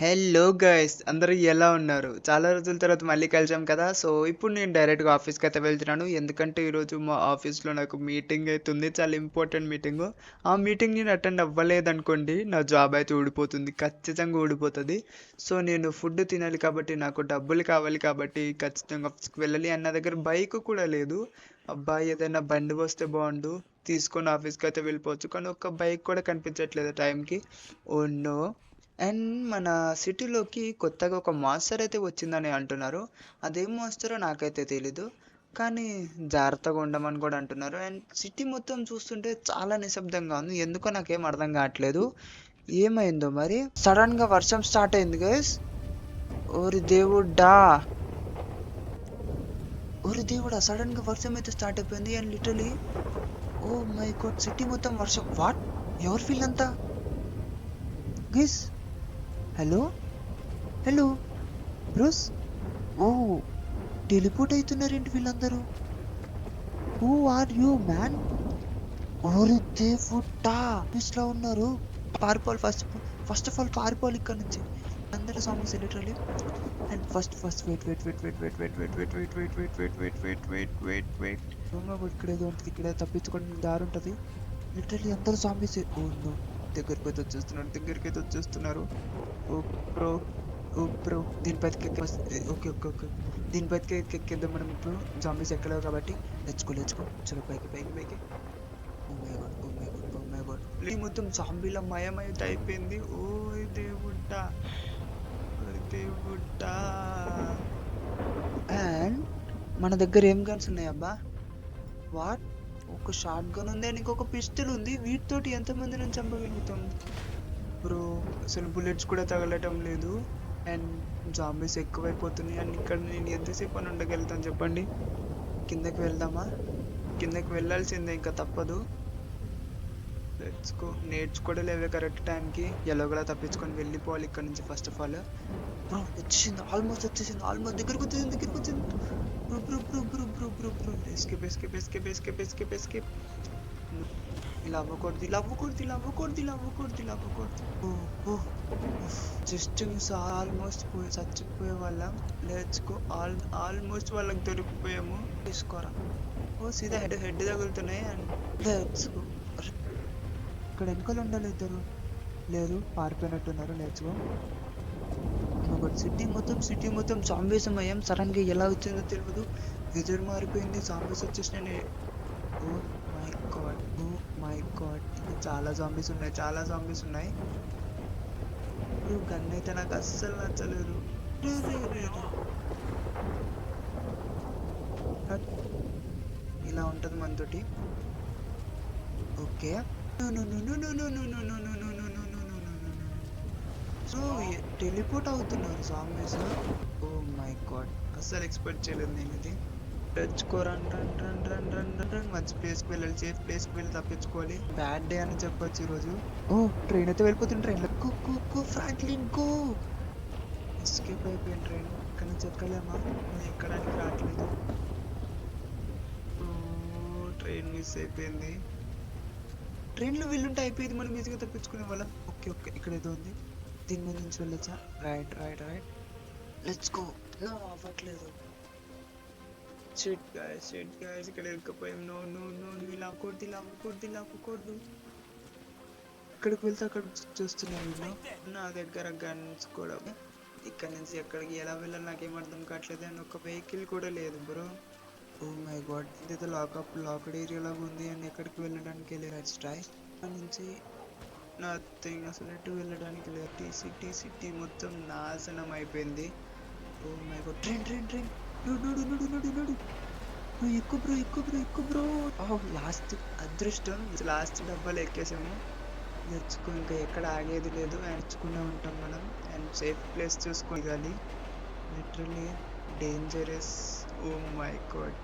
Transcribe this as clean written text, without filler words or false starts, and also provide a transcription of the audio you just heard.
Hello guys, అందరూ ఎలా ఉన్నారు? చాలా రోజుల తర్వాత మళ్ళీ కలిసాం కదా. సో ఇప్పుడు నేను డైరెక్ట్గా ఆఫీస్కి అయితే వెళ్తున్నాను. ఎందుకంటే ఈరోజు మా ఆఫీస్లో నాకు మీటింగ్ అవుతుంది, చాలా ఇంపార్టెంట్ మీటింగ్. ఆ మీటింగ్ నేను అటెండ్ అవ్వలేదనుకోండి, నా జాబ్ అయితే ఊడిపోతుంది, ఖచ్చితంగా ఊడిపోతుంది. సో నేను ఫుడ్ తినాలి కాబట్టి, నాకు డబ్బులు కావాలి కాబట్టి ఖచ్చితంగా ఆఫీస్కి వెళ్ళాలి. అన్న దగ్గర బైక్ కూడా లేదు. అబ్బాయి ఏదైనా బండి వస్తే బాగుండు, తీసుకొని ఆఫీస్కి అయితే వెళ్ళిపోవచ్చు. కానీ ఒక్క బైక్ కూడా కనిపించట్లేదు టైంకి. Oh no. అండ్ మన సిటీలోకి కొత్తగా ఒక మాన్స్టర్ అయితే వచ్చిందని అంటున్నారు. అదేం మాన్స్టరో నాకైతే తెలీదు. కానీ జాగ్రత్తగా ఉండమని కూడా అంటున్నారు. అండ్ సిటీ మొత్తం చూస్తుంటే చాలా నిశ్శబ్దంగా ఉంది. ఎందుకో నాకేం అర్థం కావట్లేదు. ఏమైందో మరి సడన్ గా వర్షం స్టార్ట్ అయింది గైస్. ఓరి దేవుడా, ఓరి దేవుడా, సడన్ గా వర్షం అయితే స్టార్ట్ అయిపోయింది. And literally oh my god, city మొత్తం వర్షం. వాట్? ఎవరు వీళ్ళంతా guys? Hello hello bros. Oh, teleport అవుతున్నారేంటి వీళ్ళందరూ? Who are you man? ఓరి దేవుడా, లో ఉన్నారు. పారిపోవాలి, ఫస్ట్ ఆఫ్ ఆల్ పారిపోవాలి ఇక్కడ నుంచి. అందరూ songs literally. And first wait wait wait wait wait wait wait wait wait wait wait wait wait wait wait wait wait ఇక్కడ ఏదో ఉంటుంది, ఇక్కడ తప్పించుకోవడానికి దారి ఉంటుంది. లిటరలీ అందరూ సాంబీస్. ఓ నో, దగ్గరికి అయితే వచ్చేస్తున్నారు. ఓ బ్రో, ఓ బ్రో, దీనిపైకి ఓకే ఓకే ఓకే, దీనిపైకి ఎక్కేద్దాం మనం ఇప్పుడు. జాంబీస్ ఎక్కలేవు కాబట్టి. లెచ్చుకో చలో, పైకి పైకి పైకి. Oh my God, oh my God, oh my God, ఈ మొత్తం జాంబీల మయమైతే అయిపోయింది. ఓ దేవుడా, ఓ దేవుడా. అండ్ మన దగ్గర ఏం గన్స్ ఉన్నాయి అబ్బా? వాట్? ఒక షార్ట్ గన్ ఉంది అండ్ ఇంకొక పిస్టల్ ఉంది. వీటితోటి ఎంతమందిని చంపగలుగుతాం బ్రో? అసలు బుల్లెట్స్ కూడా తగలటం లేదు. అండ్ జాంబీస్ ఎక్కువైపోతున్నాయి. అండ్ ఇక్కడ నేను ఎంతసేపు అని ఉండగలుగుతాను చెప్పండి? కిందకి వెళ్దామా? కిందకి వెళ్ళాల్సిందే, ఇంకా తప్పదు. Let's go. నేర్చుకోవడలేవే కరెక్ట్ టైంకి. ఎలాగోలా తప్పించుకొని వెళ్ళిపోవాలి ఇక్కడ నుంచి ఫస్ట్ ఆఫ్ ఆల్. బ్రో వచ్చేసింది, ఆల్మోస్ట్ దగ్గరకు వచ్చింది. Bro escape. ఇలా అవ్వకూడదు. జస్ట్ మిస్, ఆల్మోస్ట్ చచ్చిపోయే వాళ్ళం. Let's go. ఆల్మోస్ట్ వాళ్ళకి దొరికిపోయాము. తీసుకోరా. ఓ సీదా హెడ్ తగులుతున్నాయి. And let's go. ఇక్కడ వెనకాల ఉండాలి ఇద్దరు. లేదు, పారిపోయినట్టున్నారు. Let's go. సిటీ మొత్తం జాంబీస్ అయ్యాం. సడన్ గా ఎలా వచ్చిందో తెలియదు. వెదర్ మారిపోయింది, జాంబీస్ వచ్చేసినాయి. ఓ మై గాడ్, ఇంకా చాలా జాంబీస్ ఉన్నాయి. ఇప్పుడు గన్ అయితే నాకు అస్సలు నచ్చలేదు. ఇలా ఉంటది మనతోటి. ఓకే. సో టెలిపోర్ట్ అవుతున్నారు జాంబీస్. ఓ మై గాడ్, అస్సలు ఎక్స్పెక్ట్ చేయలేదు నేను ఇది. తెచ్చుకో, రన్. మంచి ప్లేస్కి వెళ్ళాలి, సేఫ్ ప్లేస్కి వెళ్ళి తప్పించుకోవాలి. బ్యాడ్ డే అని చెప్పొచ్చు ఈరోజు. ఓ, ట్రైన్ అయితే వెళ్ళిపోతుంది. ట్రైన్లో గో ఫ్రాంక్లిన్ గో. ఎస్కేప్ అయిపోయిన ట్రైన్. ఇక్కడ నుంచి ఎక్కలేమా? ఎక్కడానికి రావట్లేదు. ట్రైన్ మిస్ అయిపోయింది. ట్రైన్లో వెళ్ళుంటే అయిపోయింది, మనం ఈజీగా తప్పించుకునే వాళ్ళం. ఓకే, ఇక్కడ ఏదో ఉంది, దీని మీద నుంచి వెళ్ళొచ్చా? రైట్. Let's go. నో, అవ్వట్లేదు. షిట్ గాయ్స్, ఇక్కడ ఇరుక్కుపోయాం. నో, ఇలా అవ్వకూడదు. ఇక్కడికి వెళ్తే అక్కడ చూస్తున్నాను. నా దగ్గర గన్స్ కూడా. ఇక్కడ నుంచి ఎక్కడికి ఎలా వెళ్ళాలి నాకేం అర్థం కావట్లేదు. అండ్ ఒక వెహికల్ కూడా లేదు బ్రో. ఓ మై గాడ్, ఇదైతే లాక్డ్ ఏరియా లాగా ఉంది. అండ్ ఎక్కడికి వెళ్ళడానికి లేదు. ట్రై నుంచి నథింగ్, అసలు ఎటు వెళ్ళడానికి లేదు. సిటీ మొత్తం నాశనం అయిపోయింది. Oh my God, train. నడు. ఎక్కు బ్రో. లాస్ట్ అదృష్టం, లాస్ట్ డబ్బాలు ఎక్కేసాము. నేర్చుకో, ఇంకా ఎక్కడ ఆగేది లేదు. నేర్చుకునే ఉంటాం మనం. అండ్ సేఫ్ ప్లేస్ చూసుకోవాలి. Literally dangerous. Oh my God.